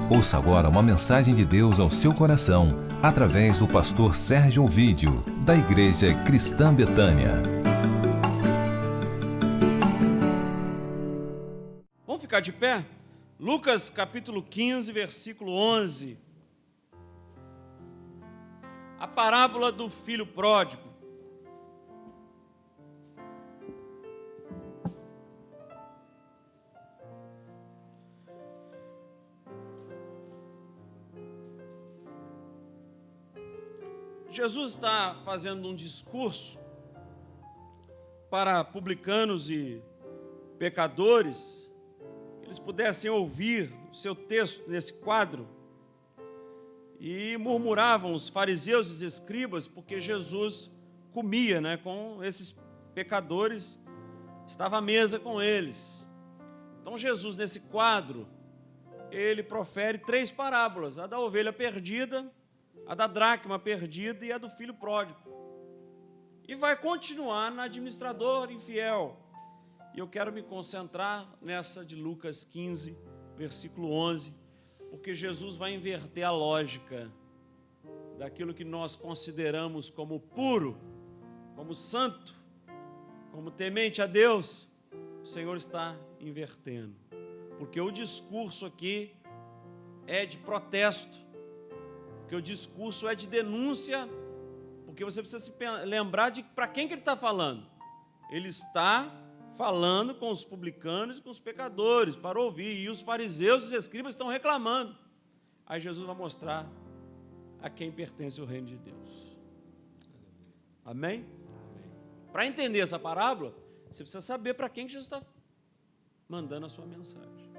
Ouça agora uma mensagem de Deus ao seu coração, através do pastor Sérgio Ovídio, da Igreja Cristã Betânia. Vamos ficar de pé? Lucas capítulo 15, versículo 11. A parábola do filho pródigo. Jesus está fazendo um discurso para publicanos e pecadores, que eles pudessem ouvir o seu texto nesse quadro, e murmuravam os fariseus e os escribas, porque Jesus comia, com esses pecadores, estava à mesa com eles. Então Jesus, nesse quadro, ele profere 3 parábolas: a da ovelha perdida, a da dracma perdida e a do filho pródigo. E vai continuar na administrador infiel. E eu quero me concentrar nessa de Lucas 15, versículo 11, porque Jesus vai inverter a lógica daquilo que nós consideramos como puro, como santo, como temente a Deus. O Senhor está invertendo, porque o discurso aqui é de protesto, porque o discurso é de denúncia, porque você precisa se lembrar de para quem que ele está falando. Ele está falando com os publicanos e com os pecadores, para ouvir, e os fariseus e os escribas estão reclamando. Aí Jesus vai mostrar a quem pertence o reino de Deus. Amém? Para entender essa parábola, você precisa saber para quem que Jesus está mandando a sua mensagem.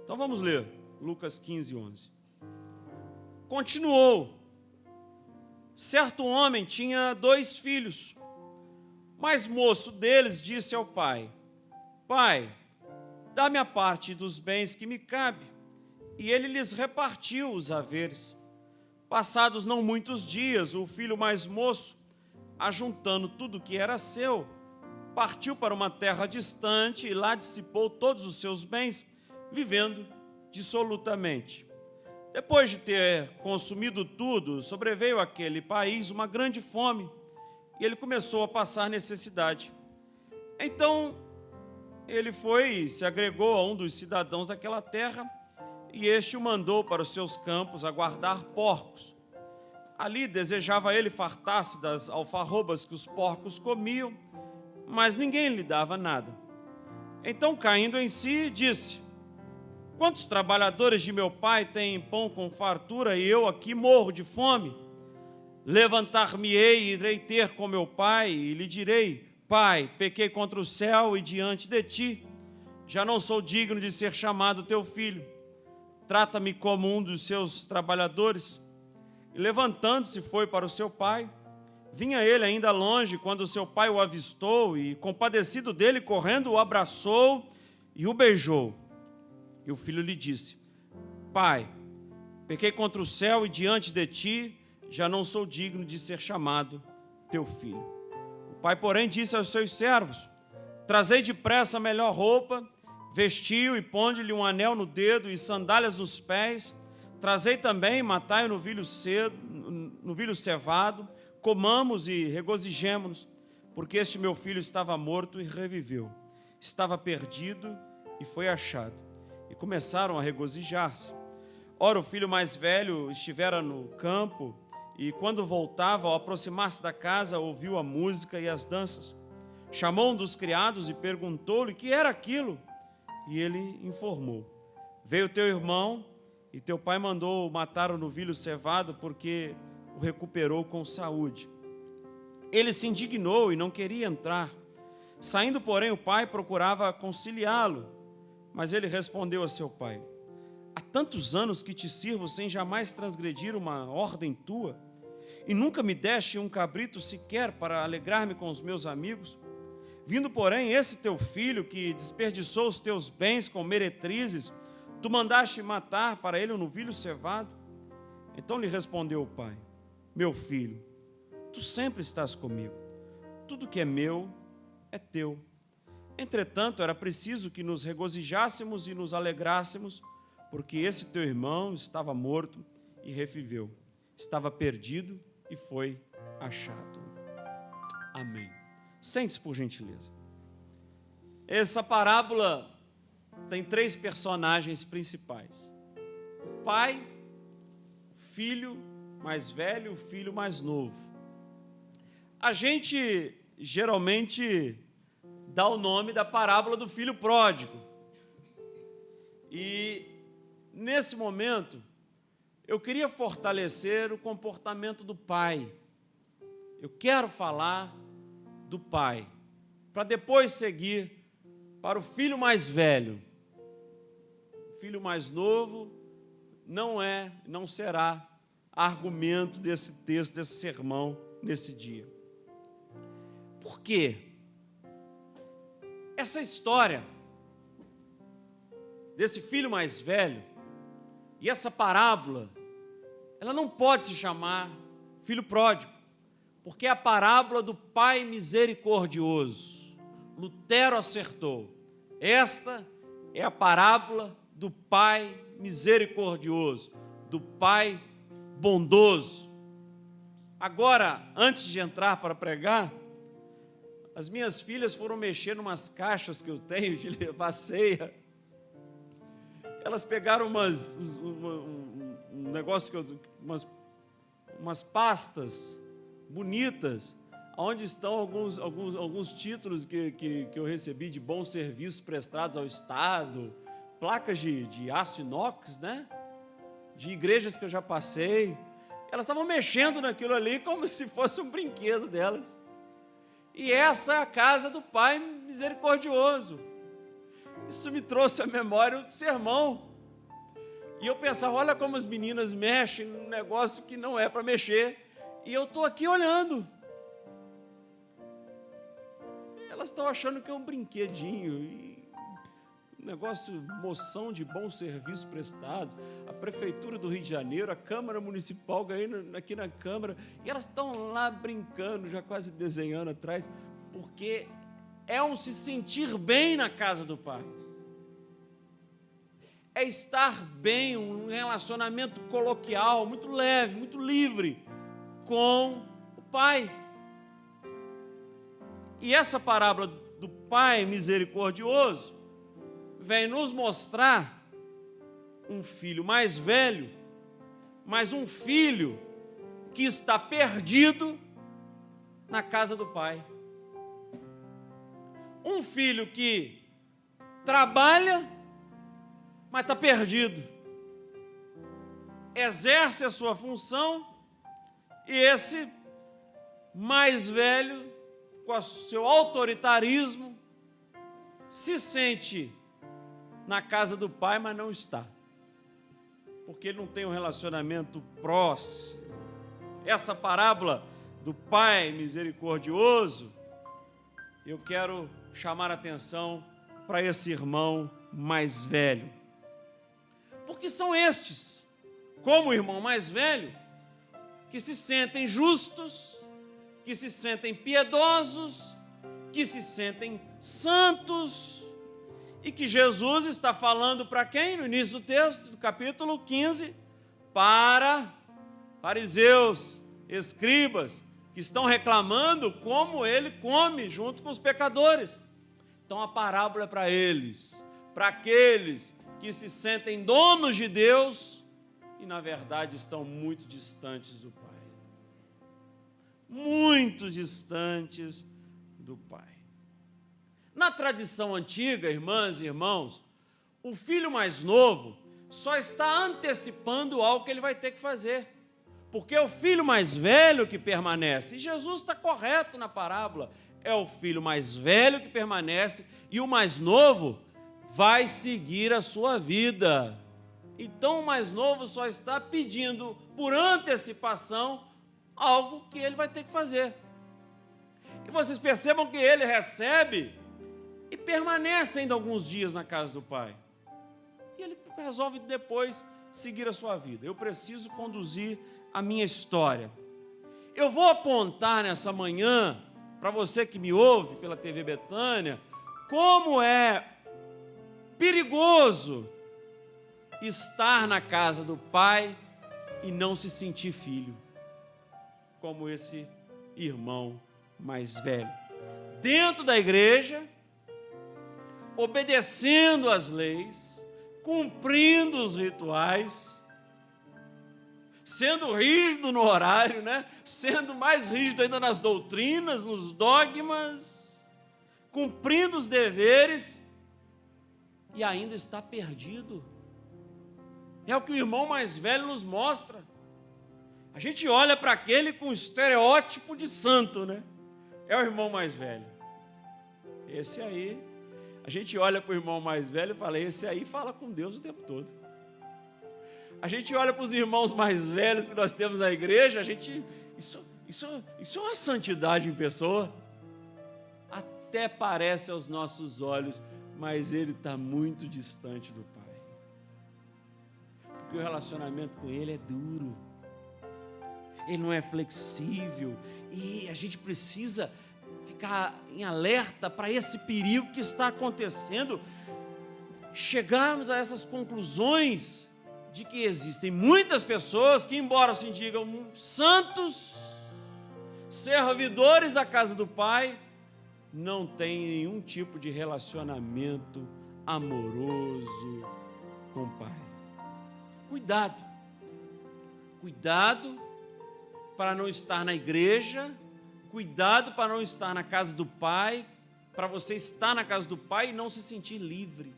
Então vamos ler Lucas 15, 11. Continuou: certo homem tinha 2 filhos, mas moço deles disse ao pai: Pai, dá-me a parte dos bens que me cabe. E ele lhes repartiu os haveres. Passados não muitos dias, o filho mais moço, ajuntando tudo que era seu, partiu para uma terra distante e lá dissipou todos os seus bens, vivendo dissolutamente. Depois de ter consumido tudo, sobreveio àquele país uma grande fome, e ele começou a passar necessidade. Então, ele foi e se agregou a um dos cidadãos daquela terra, e este o mandou para os seus campos a guardar porcos. Ali desejava ele fartar-se das alfarrobas que os porcos comiam, mas ninguém lhe dava nada. Então, caindo em si, disse: Quantos trabalhadores de meu pai têm pão com fartura e eu aqui morro de fome? Levantar-me-ei e irei ter com meu pai e lhe direi: Pai, pequei contra o céu e diante de ti. Já não sou digno de ser chamado teu filho. Trata-me como um dos seus trabalhadores. E levantando-se foi para o seu pai. Vinha ele ainda longe quando o seu pai o avistou e, compadecido dele, correndo, o abraçou e o beijou. E o filho lhe disse: Pai, pequei contra o céu e diante de ti, já não sou digno de ser chamado teu filho. O pai, porém, disse aos seus servos: Trazei depressa a melhor roupa, vestiu e ponde-lhe um anel no dedo e sandálias nos pés. Trazei também, matai-o no novilho cevado, comamos e regozijemo-nos, porque este meu filho estava morto e reviveu, estava perdido e foi achado. E começaram a regozijar-se. Ora, o filho mais velho estivera no campo, e quando voltava, ao aproximar-se da casa, ouviu a música e as danças. Chamou um dos criados e perguntou-lhe que era aquilo. E ele informou: Veio teu irmão, e teu pai mandou matar o novilho cevado, porque o recuperou com saúde. Ele se indignou e não queria entrar. Saindo, porém, o pai procurava conciliá-lo. Mas ele respondeu a seu pai: Há tantos anos que te sirvo sem jamais transgredir uma ordem tua, e nunca me deste um cabrito sequer para alegrar-me com os meus amigos. Vindo, porém, esse teu filho que desperdiçou os teus bens com meretrizes, tu mandaste matar para ele um novilho cevado. Então lhe respondeu o pai: Meu filho, tu sempre estás comigo, tudo que é meu é teu. Entretanto, era preciso que nos regozijássemos e nos alegrássemos, porque esse teu irmão estava morto e reviveu, estava perdido e foi achado. Amém. Sente-se, por gentileza. Essa parábola tem 3 personagens principais: o pai, o filho mais velho, o filho mais novo. A gente geralmente dá o nome da parábola do filho pródigo. E nesse momento eu queria fortalecer o comportamento do pai. Eu quero falar do pai, para depois seguir para o filho mais velho. O filho mais novo não será argumento desse texto, desse sermão, nesse dia. Por quê? Essa história desse filho mais velho e essa parábola, ela não pode se chamar filho pródigo, porque é a parábola do pai misericordioso. Lutero acertou. Esta é a parábola do pai misericordioso, do pai bondoso. Agora, antes de entrar para pregar, as minhas filhas foram mexer em umas caixas que eu tenho de levar ceia. Elas pegaram um negócio umas pastas bonitas, onde estão alguns títulos que eu recebi de bons serviços prestados ao Estado, placas de aço inox, né? De igrejas que eu já passei. Elas estavam mexendo naquilo ali como se fosse um brinquedo delas. E essa é a casa do Pai misericordioso. Isso me trouxe à memória do sermão. E eu pensava, olha como as meninas mexem num negócio que não é para mexer. E eu estou aqui olhando. Elas estão achando que é um brinquedinho. E um negócio, moção de bons serviços prestados. A Prefeitura do Rio de Janeiro, a Câmara Municipal ganhando aqui na Câmara. E elas estão lá brincando, já quase desenhando atrás. Porque é um se sentir bem na casa do Pai. É estar bem, um relacionamento coloquial, muito leve, muito livre com o Pai. E essa parábola do Pai misericordioso vem nos mostrar um filho mais velho, mas um filho que está perdido na casa do Pai. Um filho que trabalha, mas está perdido. Exerce a sua função e esse mais velho, com o seu autoritarismo, se sente na casa do Pai, mas não está. Porque ele não tem um relacionamento próximo. Essa parábola do Pai misericordioso, eu quero chamar a atenção para esse irmão mais velho. Porque são estes, como o irmão mais velho, que se sentem justos, que se sentem piedosos, que se sentem santos, e que Jesus está falando para quem? No início do texto, do capítulo 15, para fariseus, escribas, que estão reclamando como ele come junto com os pecadores. Então a parábola é para eles, para aqueles que se sentem donos de Deus e na verdade estão muito distantes do Pai. Muito distantes do Pai. Na tradição antiga, irmãs e irmãos, o filho mais novo só está antecipando algo que ele vai ter que fazer. Porque é o filho mais velho que permanece. E Jesus está correto na parábola. É o filho mais velho que permanece e o mais novo vai seguir a sua vida. Então o mais novo só está pedindo por antecipação algo que ele vai ter que fazer. E vocês percebam que ele recebe e permanece ainda alguns dias na casa do Pai. E ele resolve depois seguir a sua vida. Eu preciso conduzir a minha história. Eu vou apontar nessa manhã, para você que me ouve pela TV Betânia, como é perigoso estar na casa do pai e não se sentir filho, como esse irmão mais velho. Dentro da igreja, obedecendo às leis, cumprindo os rituais, sendo rígido no horário, né? Sendo mais rígido ainda nas doutrinas, nos dogmas, cumprindo os deveres, e ainda está perdido. É o que o irmão mais velho nos mostra. A gente olha para aquele com estereótipo de santo, né? É o irmão mais velho. Esse aí, a gente olha para o irmão mais velho e fala, esse aí fala com Deus o tempo todo. A gente olha para os irmãos mais velhos que nós temos na igreja, isso é uma santidade em pessoa. Até parece aos nossos olhos, mas ele está muito distante do Pai. Porque o relacionamento com ele é duro. Ele não é flexível. E a gente precisa ficar em alerta para esse perigo que está acontecendo. Chegarmos a essas conclusões de que existem muitas pessoas que, embora se digam santos, servidores da casa do Pai, não têm nenhum tipo de relacionamento amoroso com o Pai. Cuidado, cuidado para não estar na igreja, cuidado para não estar na casa do Pai, para você estar na casa do Pai e não se sentir livre.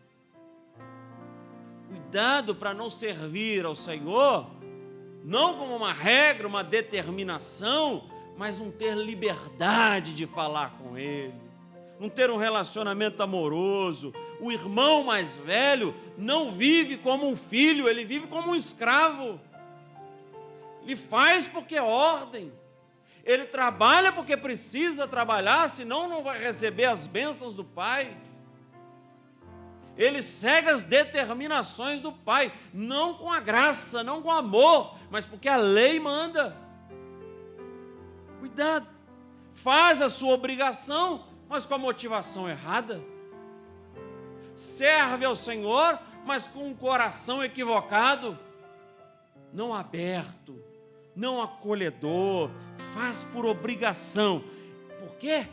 Cuidado para não servir ao Senhor, não como uma regra, uma determinação, mas não ter liberdade de falar com Ele, não ter um relacionamento amoroso. O irmão mais velho não vive como um filho, ele vive como um escravo. Ele faz porque é ordem, ele trabalha porque precisa trabalhar, senão não vai receber as bênçãos do Pai. Ele segue as determinações do Pai, não com a graça, não com o amor, mas porque a lei manda. Cuidado, faz a sua obrigação, mas com a motivação errada. Serve ao Senhor, mas com um coração equivocado, não aberto, não acolhedor, faz por obrigação. Por quê?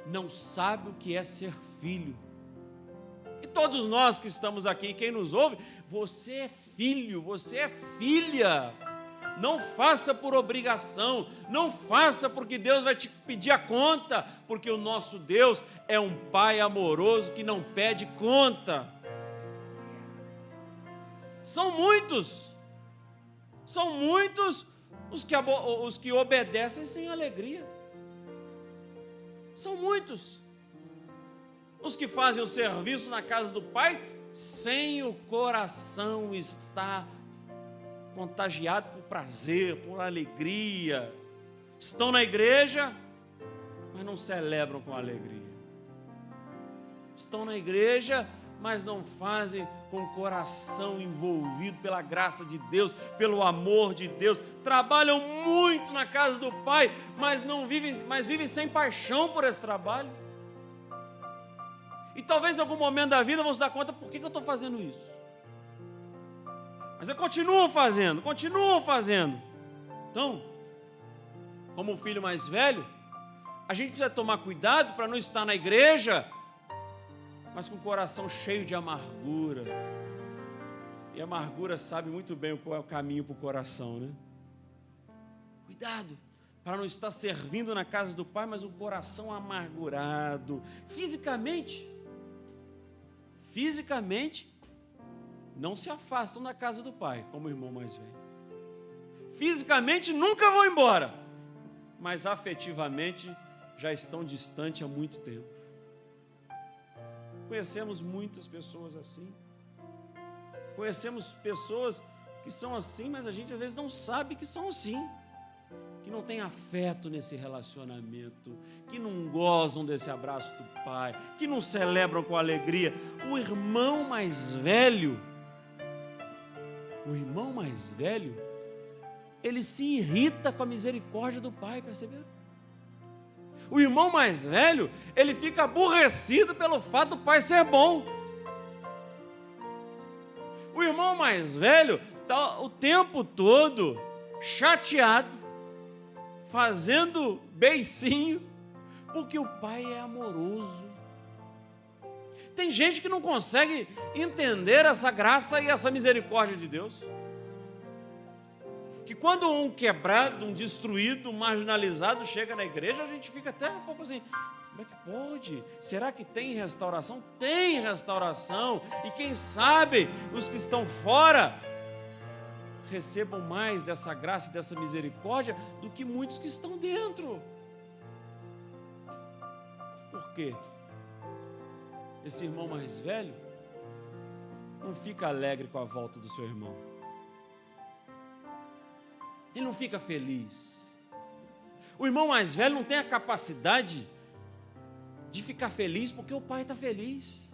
Não sabe o que é ser filho. E todos nós que estamos aqui, quem nos ouve, você é filho, você é filha. Não faça por obrigação, não faça porque Deus vai te pedir a conta, porque o nosso Deus é um Pai amoroso que não pede conta. São muitos os que obedecem sem alegria. São muitos os que fazem o serviço na casa do Pai sem o coração estar contagiado por prazer, por alegria. Estão na igreja, mas não celebram com alegria. Estão na igreja, mas não fazem com o coração envolvido pela graça de Deus, pelo amor de Deus. Trabalham muito na casa do Pai, mas vivem sem paixão por esse trabalho. E talvez em algum momento da vida vão se dar conta, por que eu estou fazendo isso? Mas eu continuo fazendo. Então, como o filho mais velho, a gente precisa tomar cuidado para não estar na igreja, mas com o coração cheio de amargura. E a amargura sabe muito bem qual é o caminho para o coração, né? Cuidado para não estar servindo na casa do Pai, mas um coração amargurado. Fisicamente, não se afastam da casa do Pai, como o irmão mais velho. Fisicamente nunca vão embora, mas afetivamente já estão distantes há muito tempo. Conhecemos muitas pessoas assim. Conhecemos pessoas que são assim, mas a gente às vezes não sabe que são assim. Que não tem afeto nesse relacionamento, que não gozam desse abraço do Pai, que não celebram com alegria. O irmão mais velho, ele se irrita com a misericórdia do Pai, perceberam? O irmão mais velho, ele fica aborrecido pelo fato do Pai ser bom. O irmão mais mais velho está o tempo todo chateado, fazendo beicinho, porque o pai é amoroso. Tem gente que não consegue entender essa graça e essa misericórdia de Deus. Que quando um quebrado, um destruído, um marginalizado chega na igreja, a gente fica até um pouco assim, como é que pode? Será que tem restauração? Tem restauração. E quem sabe os que estão fora recebam mais dessa graça e dessa misericórdia do que muitos que estão dentro. Por quê? Esse irmão mais velho não fica alegre com a volta do seu irmão. Ele não fica feliz. O irmão mais velho não tem a capacidade de ficar feliz porque o pai está feliz.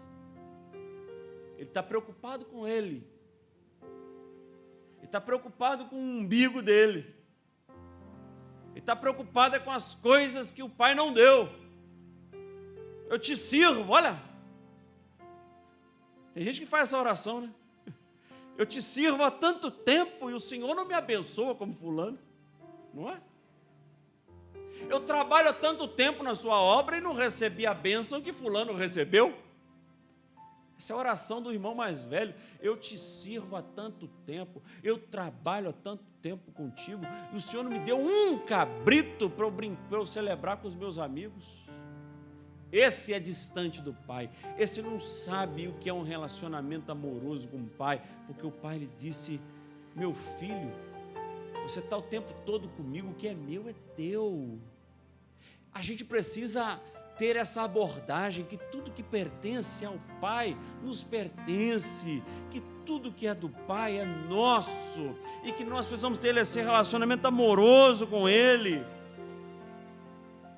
Ele está preocupado com ele. Ele está preocupado com o umbigo dele. Ele está preocupado com as coisas que o pai não deu. Eu te sirvo, olha. Tem gente que faz essa oração, né? Eu te sirvo há tanto tempo e o Senhor não me abençoa como fulano, não é? Eu trabalho há tanto tempo na sua obra e não recebi a bênção que fulano recebeu. Essa é a oração do irmão mais velho. Eu te sirvo há tanto tempo, eu trabalho há tanto tempo contigo e o Senhor não me deu um cabrito para eu celebrar com os meus amigos. Esse é distante do pai. Esse não sabe o que é um relacionamento amoroso com o pai, porque o pai lhe disse: meu filho, você está o tempo todo comigo, o que é meu é teu. A gente precisa ter essa abordagem que tudo que pertence ao pai nos pertence, que tudo que é do pai é nosso e que nós precisamos ter esse relacionamento amoroso com ele.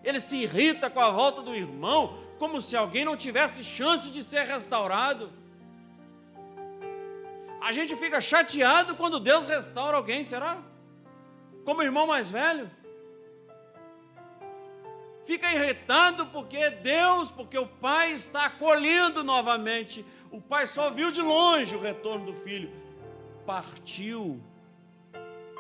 Ele se irrita com a volta do irmão, como se alguém não tivesse chance de ser restaurado. A gente fica chateado quando Deus restaura alguém, será? Como o irmão mais velho. Fica irritado porque o pai está acolhendo novamente. O pai só viu de longe o retorno do filho. Partiu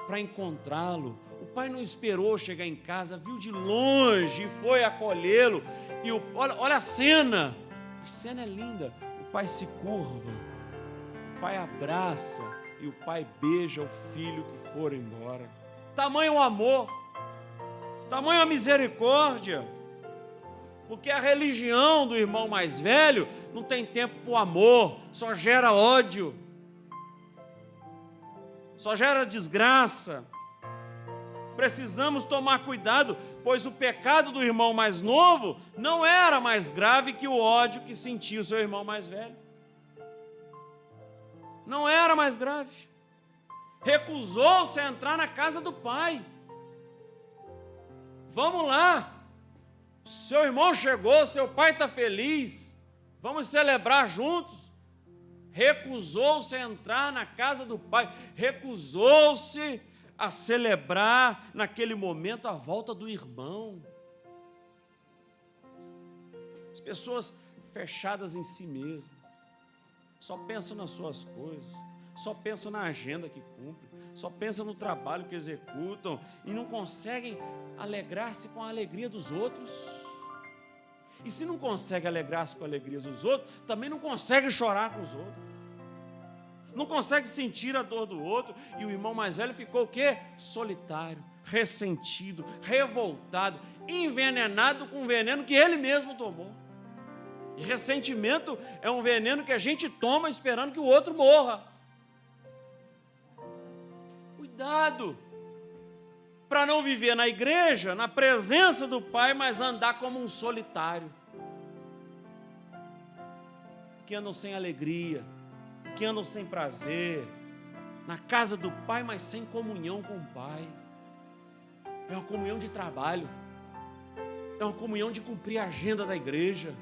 para encontrá-lo. O pai não esperou chegar em casa, viu de longe e foi acolhê-lo. E olha a cena é linda. O pai se curva, o pai abraça e o pai beija o filho que for embora. Tamanho amor, tamanho a misericórdia. Porque a religião do irmão mais velho não tem tempo para o amor, só gera ódio, só gera desgraça. Precisamos tomar cuidado, pois o pecado do irmão mais novo não era mais grave que o ódio que sentia o seu irmão mais velho. Não era mais grave. Recusou-se a entrar na casa do pai. Vamos lá, seu irmão chegou, seu pai está feliz, vamos celebrar juntos. Recusou-se a entrar na casa do pai, recusou-se a celebrar naquele momento a volta do irmão. As pessoas fechadas em si mesmas, só pensam nas suas coisas, só pensam na agenda que cumprem, só pensam no trabalho que executam e não conseguem alegrar-se com a alegria dos outros. E se não consegue alegrar-se com a alegria dos outros, também não consegue chorar com os outros. Não consegue sentir a dor do outro. E o irmão mais velho ficou o quê? Solitário, ressentido, revoltado, envenenado com o veneno que ele mesmo tomou. E ressentimento é um veneno que a gente toma esperando que o outro morra. Cuidado para não viver na igreja, na presença do Pai, mas andar como um solitário, que andam sem alegria, que andam sem prazer, na casa do Pai, mas sem comunhão com o Pai. É uma comunhão de trabalho, é uma comunhão de cumprir a agenda da igreja,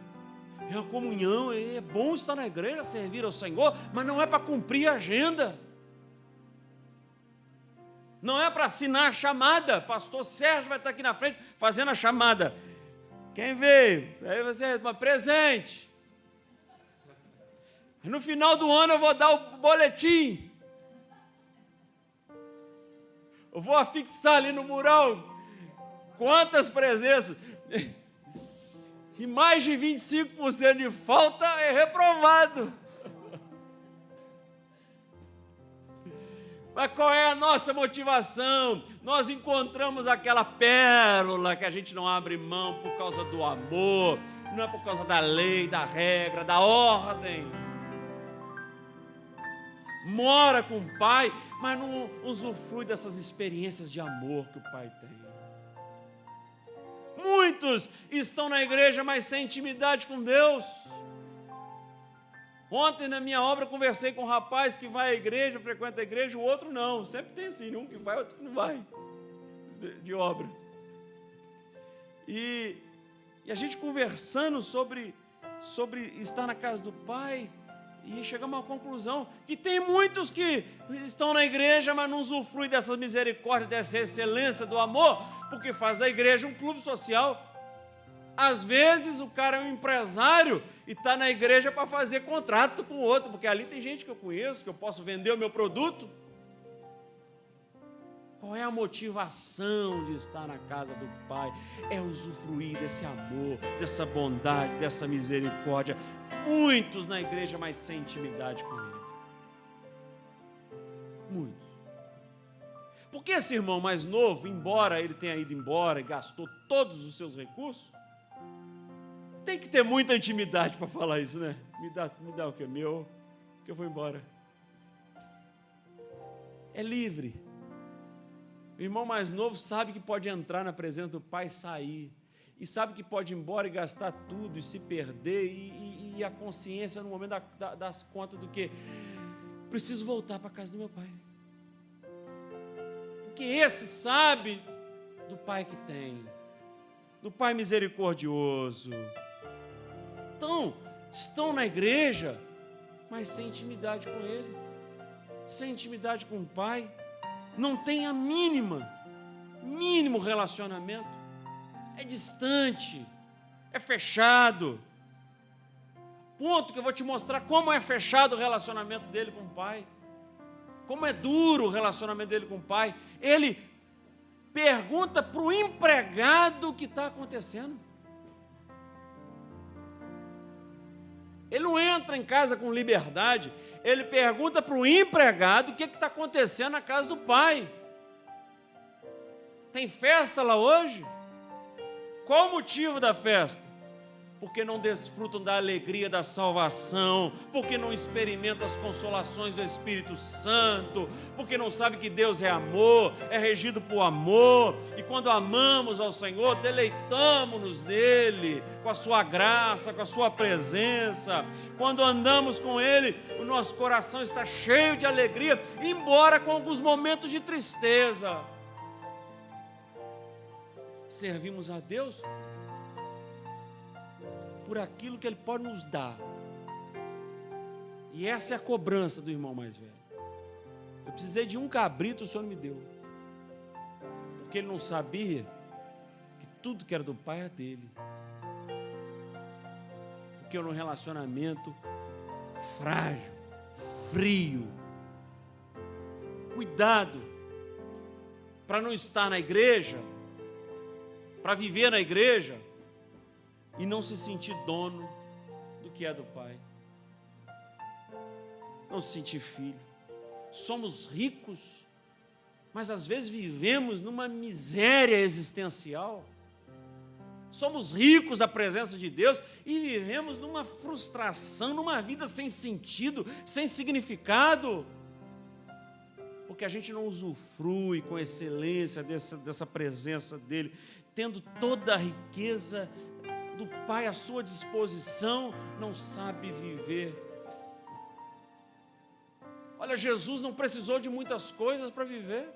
é uma comunhão, é bom estar na igreja, servir ao Senhor, mas não é para cumprir a agenda, não é para assinar a chamada. Pastor Sérgio vai estar aqui na frente fazendo a chamada. Quem veio? Aí você, presente. No final do ano eu vou dar o boletim. Eu vou afixar ali no mural quantas presenças. E mais de 25% de falta é reprovado. Mas qual é a nossa motivação? Nós encontramos aquela pérola que a gente não abre mão por causa do amor, não é por causa da lei, da regra, da ordem. Mora com o pai, mas não usufrui dessas experiências de amor que o pai tem. Muitos estão na igreja, mas sem intimidade com Deus. Ontem na minha obra conversei com um rapaz que vai à igreja, frequenta a igreja, o outro não. Sempre tem assim, um que vai, outro que não vai, de obra. E a gente conversando sobre estar na casa do pai, e chegamos a uma conclusão que tem muitos que estão na igreja, mas não usufruem dessa misericórdia, dessa excelência do amor, porque faz da igreja um clube social. Às vezes o cara é um empresário e está na igreja para fazer contrato com o outro, porque ali tem gente que eu conheço, que eu posso vender o meu produto. Qual é a motivação de estar na casa do Pai? É usufruir desse amor, dessa bondade, dessa misericórdia. Muitos na igreja, mas sem intimidade com Ele. Muitos. Porque esse irmão mais novo, embora ele tenha ido embora e gastou todos os seus recursos, tem que ter muita intimidade para falar isso, né? Me dá o que é meu, que eu vou embora. É livre. O irmão mais novo sabe que pode entrar na presença do pai e sair. E sabe que pode ir embora e gastar tudo e se perder. E a consciência no momento das contas do que preciso voltar para a casa do meu pai. Porque esse sabe do pai que tem. Do pai misericordioso. Então, estão na igreja, mas sem intimidade com ele. Sem intimidade com o pai. Não tem a mínimo relacionamento, é distante, é fechado. Ponto que eu vou te mostrar como é fechado o relacionamento dele com o pai, como é duro o relacionamento dele com o pai. Ele pergunta para o empregado o que está acontecendo. Ele não entra em casa com liberdade, ele pergunta para o empregado o que está acontecendo na casa do pai. Tem festa lá hoje? Qual o motivo da festa? Porque não desfrutam da alegria da salvação, porque não experimentam as consolações do Espírito Santo, porque não sabem que Deus é amor, é regido por amor, e quando amamos ao Senhor, deleitamos-nos nele, com a sua graça, com a sua presença. Quando andamos com Ele, o nosso coração está cheio de alegria, embora com alguns momentos de tristeza. Servimos a Deus por aquilo que Ele pode nos dar. E essa é a cobrança do irmão mais velho. Eu precisei de um cabrito, o Senhor me deu. Porque ele não sabia que tudo que era do pai era dele. Porque eu num relacionamento frágil, frio. Cuidado para não estar na igreja, para viver na igreja e não se sentir dono do que é do pai. Não se sentir filho. Somos ricos, mas às vezes vivemos numa miséria existencial. Somos ricos da presença de Deus e vivemos numa frustração, numa vida sem sentido, sem significado, porque a gente não usufrui com excelência dessa presença dEle, tendo toda a riqueza do Pai à sua disposição, não sabe viver. Olha, Jesus não precisou de muitas coisas para viver.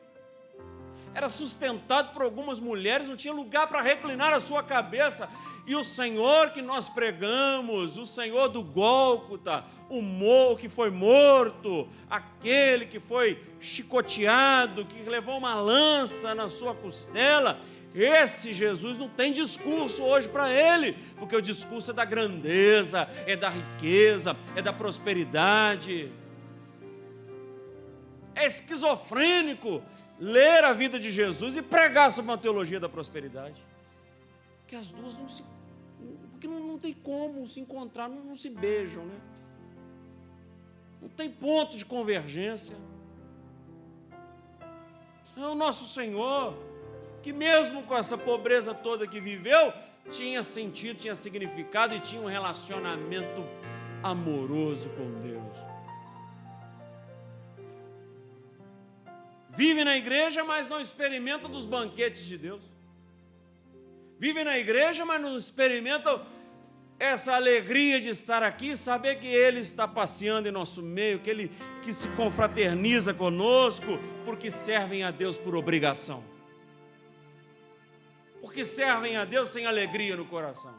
Era sustentado por algumas mulheres, não tinha lugar para reclinar a sua cabeça. E o Senhor que nós pregamos, o Senhor do Gólgota, o que foi morto, aquele que foi chicoteado, que levou uma lança na sua costela, esse Jesus não tem discurso hoje para ele, porque o discurso é da grandeza, é da riqueza, é da prosperidade. É esquizofrênico ler a vida de Jesus e pregar sobre uma teologia da prosperidade. Porque as duas não tem como se encontrar, não se beijam, né? Não tem ponto de convergência. É o nosso Senhor, que mesmo com essa pobreza toda que viveu, tinha sentido, tinha significado e tinha um relacionamento amoroso com Deus. Vive na igreja, mas não experimenta dos banquetes de Deus. Vive na igreja, mas não experimenta essa alegria de estar aqui, saber que Ele está passeando em nosso meio, que se confraterniza conosco, porque servem a Deus por obrigação. Porque servem a Deus sem alegria no coração.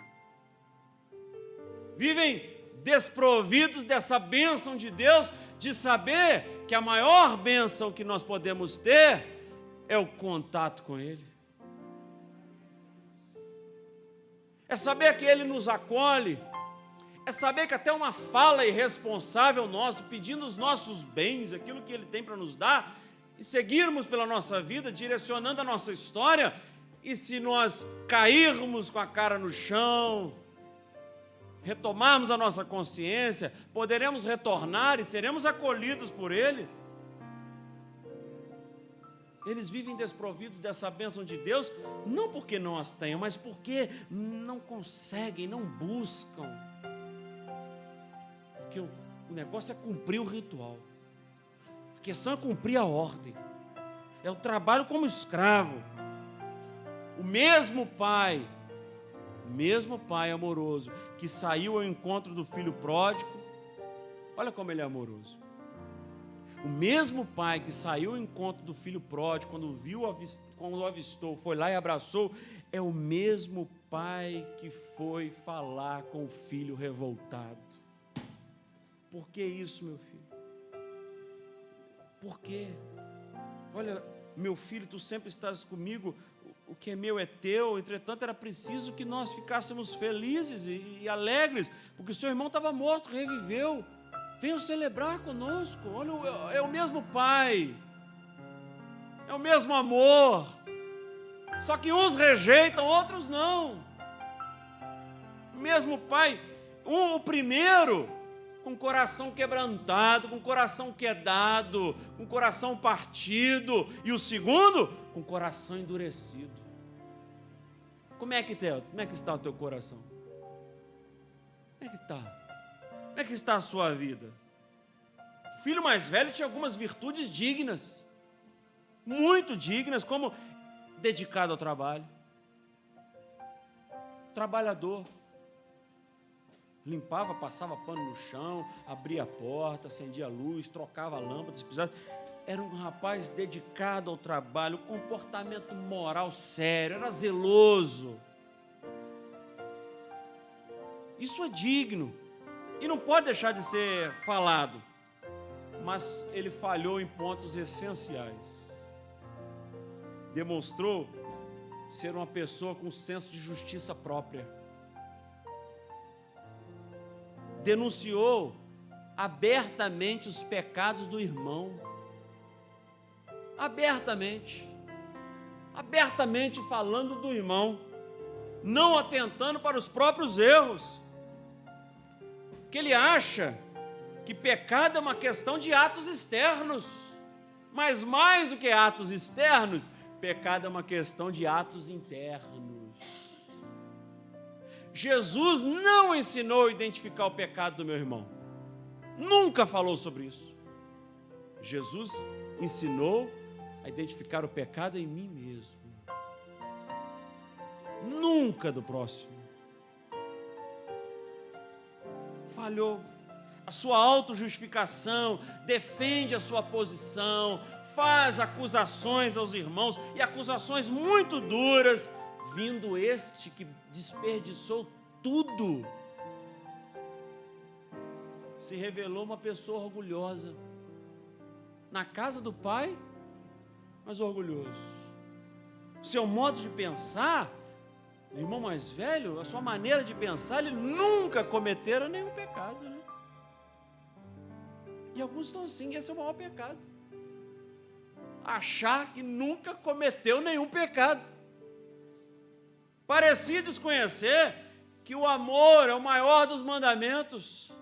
Vivem desprovidos dessa bênção de Deus, de saber que a maior bênção que nós podemos ter é o contato com Ele. É saber que Ele nos acolhe, é saber que até uma fala irresponsável nossa, pedindo os nossos bens, aquilo que Ele tem para nos dar, e seguirmos pela nossa vida, direcionando a nossa história, e se nós cairmos com a cara no chão, retomarmos a nossa consciência, poderemos retornar e seremos acolhidos por Ele. Eles vivem desprovidos dessa bênção de Deus, não porque não as tenham, mas porque não conseguem, não buscam. Porque o negócio é cumprir o ritual. A questão é cumprir a ordem. É o trabalho como escravo. O mesmo pai amoroso, que saiu ao encontro do filho pródigo, olha como ele é amoroso. O mesmo pai que saiu ao encontro do filho pródigo, quando o avistou, foi lá e abraçou, é o mesmo pai que foi falar com o filho revoltado. Por que isso, meu filho? Por quê? Olha, meu filho, tu sempre estás comigo, o que é meu é teu, entretanto era preciso que nós ficássemos felizes e alegres, porque o seu irmão estava morto, reviveu. Venham celebrar conosco. Olha, é o mesmo Pai, é o mesmo amor, só que uns rejeitam, outros não. O mesmo Pai, o primeiro com o coração quebrantado, com o coração quedado, com o coração partido, e o segundo com o coração endurecido. Como é que está o teu coração? Como é que está? Como é que está a sua vida? O filho mais velho tinha algumas virtudes dignas, muito dignas, como dedicado ao trabalho, trabalhador, limpava, passava pano no chão, abria a porta, acendia a luz, trocava a lâmpada, se precisasse. Era um rapaz dedicado ao trabalho, comportamento moral sério, era zeloso. Isso é digno. E não pode deixar de ser falado, mas ele falhou em pontos essenciais. Demonstrou ser uma pessoa com senso de justiça própria. Denunciou abertamente os pecados do irmão. Abertamente falando do irmão, não atentando para os próprios erros. Que ele acha que pecado é uma questão de atos externos, mas mais do que atos externos, pecado é uma questão de atos internos. Jesus não ensinou a identificar o pecado do meu irmão, nunca falou sobre isso. Jesus ensinou a identificar o pecado em mim mesmo, nunca do próximo. Falhou. A sua autojustificação, defende a sua posição, faz acusações aos irmãos, e acusações muito duras, vindo este que desperdiçou tudo. Se revelou uma pessoa orgulhosa, na casa do pai, mas orgulhoso. O seu modo de pensar, o irmão mais velho, a sua maneira de pensar, ele nunca cometera nenhum pecado, né? E alguns estão assim, esse é o maior pecado. achar que nunca cometeu nenhum pecado. Parecia desconhecer que o amor é o maior dos mandamentos.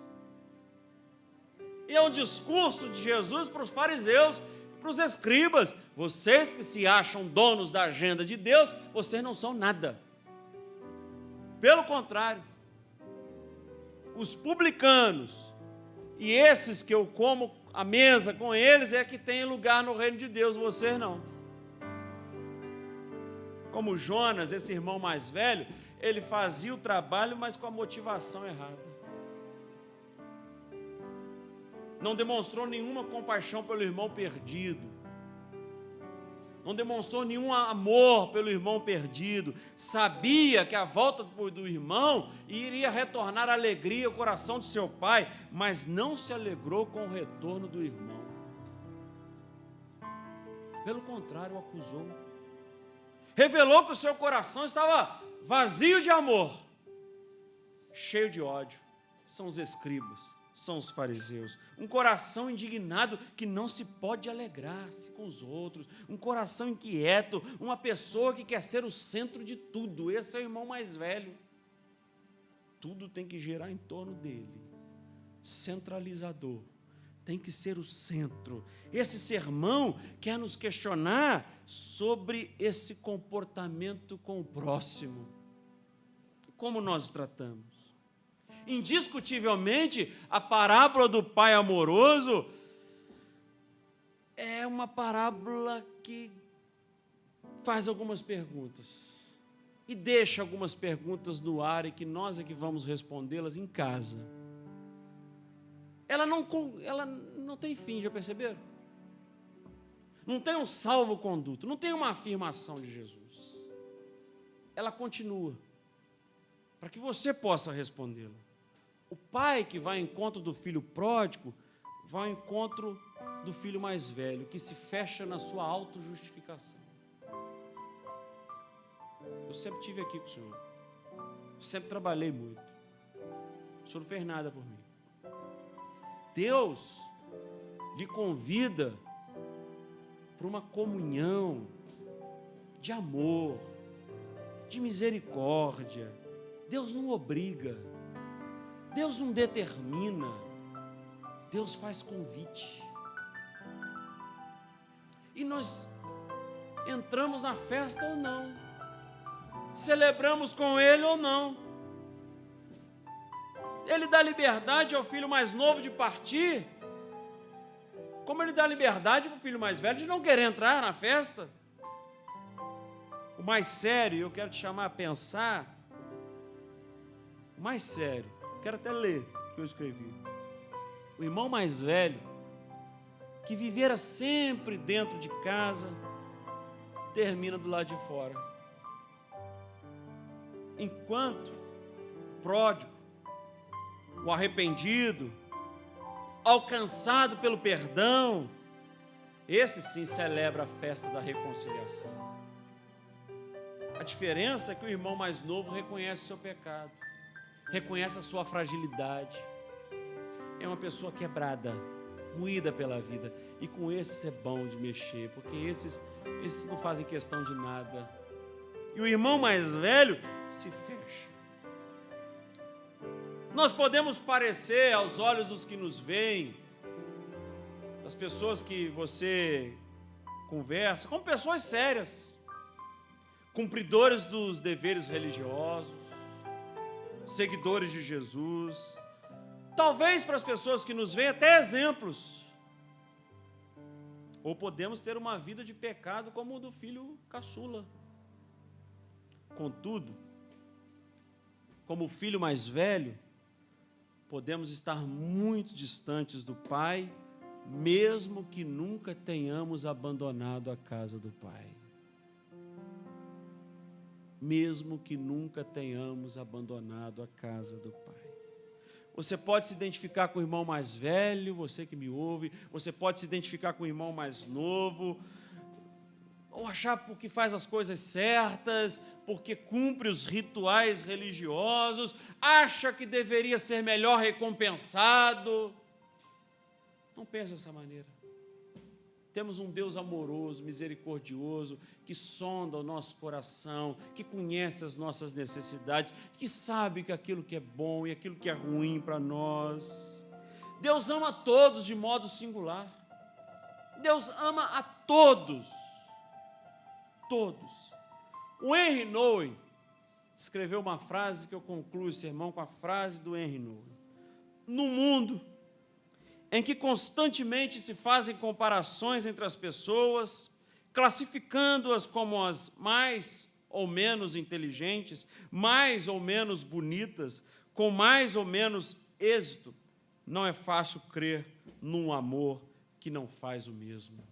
E é um discurso de Jesus para os fariseus, para os escribas: vocês que se acham donos da agenda de Deus, vocês não são nada. Pelo contrário, os publicanos e esses que eu como a mesa com eles é que têm lugar no reino de Deus, vocês não. Como Jonas, esse irmão mais velho, ele fazia o trabalho, mas com a motivação errada. Não demonstrou nenhuma compaixão pelo irmão perdido. Não demonstrou nenhum amor pelo irmão perdido. Sabia que a volta do irmão iria retornar a alegria ao coração de seu pai, mas não se alegrou com o retorno do irmão. Pelo contrário, o acusou. Revelou que o seu coração estava vazio de amor, cheio de ódio. São os escribas, são os fariseus. Um coração indignado que não se pode alegrar-se com os outros. Um coração inquieto, uma pessoa que quer ser o centro de tudo. Esse é o irmão mais velho. Tudo tem que girar em torno dele. Centralizador. Tem que ser o centro. Esse sermão quer nos questionar sobre esse comportamento com o próximo. Como nós o tratamos? Indiscutivelmente, a parábola do pai amoroso é uma parábola que faz algumas perguntas e deixa algumas perguntas no ar e que nós é que vamos respondê-las em casa. Ela não tem fim, já perceberam? Não tem um salvo-conduto, não tem uma afirmação de Jesus. Ela continua, para que você possa respondê-la. O pai que vai ao encontro do filho pródigo, vai ao encontro do filho mais velho, que se fecha na sua autojustificação. Eu sempre estive aqui com o senhor, eu sempre trabalhei muito, o senhor não fez nada por mim. Deus lhe convida para uma comunhão de amor, de misericórdia. Deus não obriga, Deus não determina, Deus faz convite. E nós entramos na festa ou não, celebramos com Ele ou não. Ele dá liberdade ao filho mais novo de partir, como Ele dá liberdade para o filho mais velho de não querer entrar na festa. O mais sério, eu quero te chamar a pensar, o mais sério, quero até ler o que eu escrevi. O irmão mais velho, que vivera sempre dentro de casa, termina do lado de fora. Enquanto pródigo, o arrependido, alcançado pelo perdão, esse sim celebra a festa da reconciliação. A diferença é que o irmão mais novo reconhece o seu pecado, reconhece a sua fragilidade, é uma pessoa quebrada, moída pela vida, e com esses é bom de mexer, porque esses não fazem questão de nada. E o irmão mais velho se fecha. Nós podemos parecer, aos olhos dos que nos veem, das pessoas que você conversa, como pessoas sérias, cumpridores dos deveres religiosos, seguidores de Jesus, talvez para as pessoas que nos veem até exemplos, ou podemos ter uma vida de pecado como o do filho caçula. Contudo, como o filho mais velho, podemos estar muito distantes do Pai, mesmo que nunca tenhamos abandonado a casa do Pai. Mesmo que nunca tenhamos abandonado a casa do Pai. Você pode se identificar com o irmão mais velho, você que me ouve, você pode se identificar com o irmão mais novo, ou achar porque faz as coisas certas, porque cumpre os rituais religiosos, acha que deveria ser melhor recompensado. Não pense dessa maneira. Temos um Deus amoroso, misericordioso, que sonda o nosso coração, que conhece as nossas necessidades, que sabe que aquilo que é bom e aquilo que é ruim para nós. Deus ama a todos de modo singular. Deus ama a todos. Todos. O Henry Nouwen escreveu uma frase que eu concluo o sermão com a frase do Henry Nouwen. No mundo em que constantemente se fazem comparações entre as pessoas, classificando-as como as mais ou menos inteligentes, mais ou menos bonitas, com mais ou menos êxito, não é fácil crer num amor que não faz o mesmo.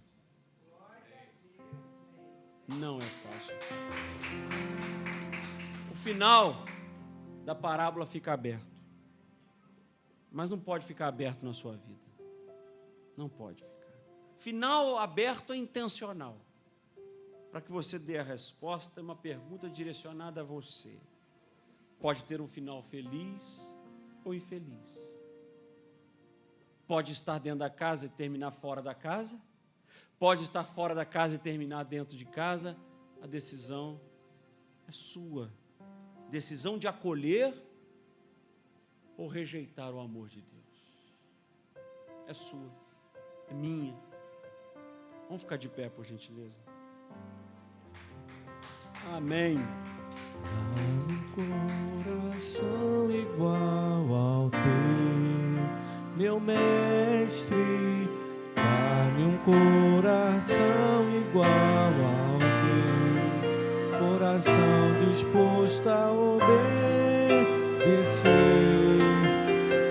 Não é fácil. O final da parábola fica aberto, mas não pode ficar aberto na sua vida. Não pode ficar. Final aberto é intencional, para que você dê a resposta a uma pergunta direcionada a você. Pode ter um final feliz ou infeliz. Pode estar dentro da casa e terminar fora da casa. Pode estar fora da casa e terminar dentro de casa. A decisão é sua. Decisão de acolher ou rejeitar o amor de Deus. É sua, é minha. Vamos ficar de pé, por gentileza. Amém. Dá-me um coração igual ao teu, meu mestre. Dá-me um coração igual ao teu, coração disposto a obedecer,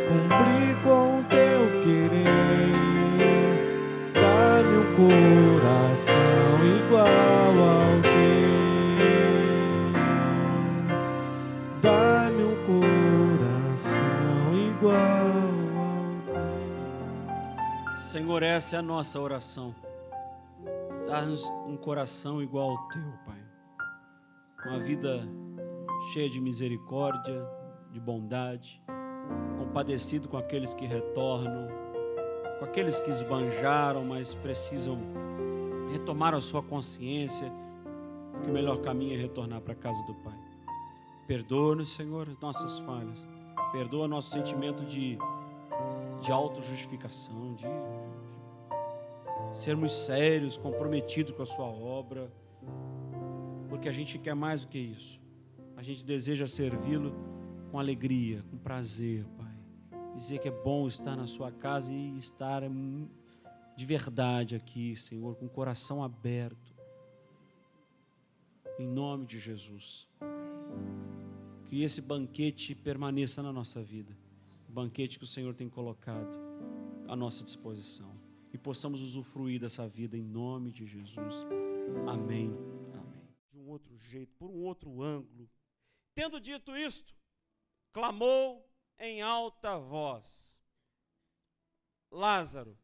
cumprir com o teu querer. Dá-me um coração igual ao teu. Dá-me um coração igual ao teu. Senhor, essa é a nossa oração. Dar-nos um coração igual ao teu, Pai. Uma vida cheia de misericórdia, de bondade, compadecido com aqueles que retornam, com aqueles que esbanjaram, mas precisam retomar a sua consciência, que o melhor caminho é retornar para a casa do Pai. Perdoa-nos, Senhor, as nossas falhas. Perdoa nosso sentimento de autojustificação, de sermos sérios, comprometidos com a sua obra, porque a gente quer mais do que isso. A gente deseja servi-lo com alegria, com prazer, Pai. Dizer que é bom estar na sua casa e estar de verdade aqui, Senhor, com o coração aberto. Em nome de Jesus. Que esse banquete permaneça na nossa vida. O banquete que o Senhor tem colocado à nossa disposição. E possamos usufruir dessa vida em nome de Jesus. Amém. Amém. De um outro jeito, por um outro ângulo. Tendo dito isto, clamou em alta voz: Lázaro,